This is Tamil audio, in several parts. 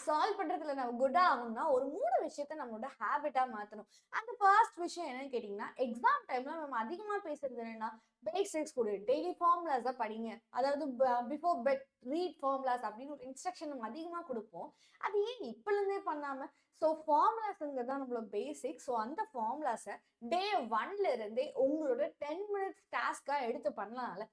சால்வ் பண்றதுல நம்ம குட்டா ஆகணும்னா ஒரு 3 விஷயத்த நம்மளோட ஹேபிட்டா மாத்தணும். அந்த ஃபர்ஸ்ட் விஷயம் என்னன்னு கேட்டீங்கன்னா, எக்ஸாம் டைம்ல நம்ம அதிகமா பேசுறது என்னன்னா, பேசிக்ஸ் குடு. டெய்லி ஃபார்முலாஸ படிங்க. அதாவது பிஃபோர் பெட் ரீட் ஃபார்முலாஸ் அப்படின்னு ஒரு இன்ஸ்ட்ரக்ஷன் நம்ம அதிகமா குடுப்போம். அது ஏன் இப்பலருந்தே பண்ணாம, ஃபார்முலாஸ்ங்கிறது தான் நம்மளோட பேசிக். அந்த ஃபார்முலாஸ டே 1ல இருந்தே உங்களோட 10 மினிட்ஸ் டாஸ்க்கா எடுத்து பண்ணலாம்ல.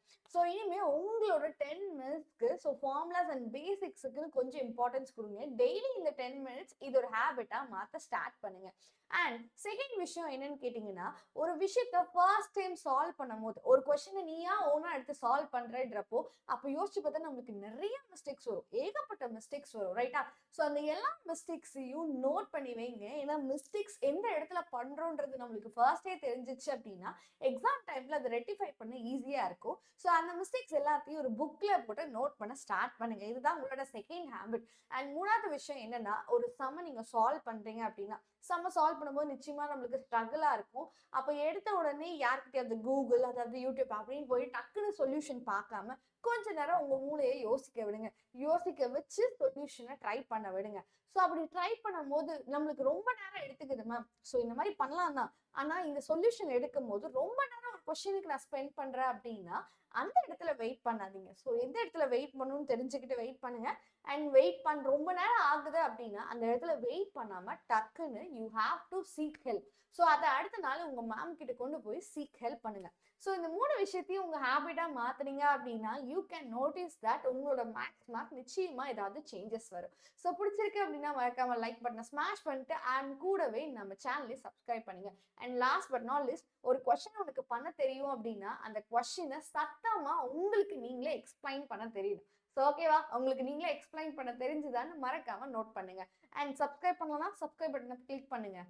இனிமே உங்களோட 10 மினிட்ஸ்க்கு ஃபார்முலாஸ் அண்ட் பேசிக்ஸ்க்கு கொஞ்சம் இம்பார்ட்டன்ஸ் குடுங்க. டெய்லி இந்த 10 மினிட்ஸ் இது ஒரு ஹேபிட்டா மாத்த ஸ்டார்ட் பண்ணுங்க. அண்ட் செகண்ட் விஷயம் என்னன்னு கேட்டீங்கன்னா, ஒரு விஷயத்த ஃபர்ஸ்ட் டைம் சால்வ் பண்ணும்போது, ஒரு கொஸ்டின நீயா ஓனா எடுத்து சால்வ் பண்றேன்றப்போ, அப்ப யோசிச்சு பார்த்தா நம்மளுக்கு நெறைய மிஸ்டேக்ஸ் வரும். ஏகப்பட்ட மிஸ்டேக்ஸ் வரும். ரைட்டா? அந்த எல்லா மிஸ்டேக்ஸையும் நோட் பண்ணி வைங்க. ஏன்னா மிஸ்டேக்ஸ் எந்த இடத்துல பண்றோம்ன்றது நம்மளுக்கு ஃபர்ஸ்ட்டே தெரிஞ்சுச்சு அப்படின்னா, எக்ஸாம் டைம்ல அத ரெக்டிஃபை பண்ண ஈஸியா இருக்கும். அந்த மிஸ்டேக்ஸ் எல்லாத்தையும் ஒரு புக்ல போட்டு நோட் பண்ண ஸ்டார்ட் பண்ணுங்க. இதுதான் உங்களோட செகண்ட் ஹேபிட். அண்ட் 3வது விஷயம் என்னன்னா, ஒரு சம்ம நீங்க சால்வ் பண்றீங்க அப்படின்னா, சம்ம சால்வ் பண்ணும்போது நிச்சயமா நம்மளுக்கு ஸ்ட்ரகிளா இருக்கும். அப்ப எடுத்த உடனே யார்கிட்டயாவது கூகுள், அதாவது யூடியூப் அப்படின்னு போய் டக்குன்னு சொல்யூஷன் பார்க்காம, கொஞ்ச நேரம் உங்க மூளைய யோசிக்க விடுங்க. யோசிக்க வச்சு சொல்யூஷன ட்ரை பண்ண விடுங்க. அப்படி ட்ரை பண்ணும்போது நம்மளுக்கு ரொம்ப நேரம் எடுத்துக்குது மேம். இந்த மாரி பண்ணலாம் தான். ஆனா இந்த சொல்யூஷன் எடுக்கும்போது ரொம்ப நேரம் ஒரு கொஸ்டினுக்கு நான் ஸ்பெண்ட் பண்றேன் அப்படின்னா, அந்த இடத்துல வெயிட் பண்ணாதீங்க. எந்த இடத்துல வெயிட் பண்ணணும்னு தெரிஞ்சுக்கிட்டு வெயிட் பண்ணுங்க. அண்ட் ரொம்ப நேரம் ஆகுது அப்படின்னா, அந்த இடத்துல வெயிட் பண்ணாம டக்குன்னு you have to seek help. அத அடுத்த நாள் உங்க மேம் கிட்ட கொண்டு போய் சீக் ஹெல்ப் பண்ணுங்க. இந்த 3 விஷயத்தையும் உங்க ஹேபிட்டா மாத்துனீங்க அப்படின்னா, யூ கேன் நோட்டீஸ் தட் உங்களோட மேத்ஸ் மார்க் நிச்சயமா ஏதாவது சேஞ்சஸ் வரும். பிடிச்சிருக்கு அப்படின்னா மறக்காம லைக் பட்டன ஸ்மாஷ் பண்ணிட்டு அண்ட் கூடவே நம்ம சேனலையும் சப்ஸ்கிரைப் பண்ணுங்க. And last but not least, ஒரு கொஸ்டின் உனக்கு பண்ண தெரியும் அப்படின்னா, அந்த கொஸ்டின சத்தமா உங்களுக்கு நீங்களே எக்ஸ்பிளைன் பண்ண தெரியணும். ஓகேவா? உங்களுக்கு நீங்களே எக்ஸ்பிளைன் பண்ண தெரிஞ்சுதான்னு மறக்காம நோட் பண்ணுங்க. அண்ட் சப்ஸ்கிரைப் பண்ணலனா சப்ஸ்கிரைப் பட்டன கிளிக் பண்ணுங்க.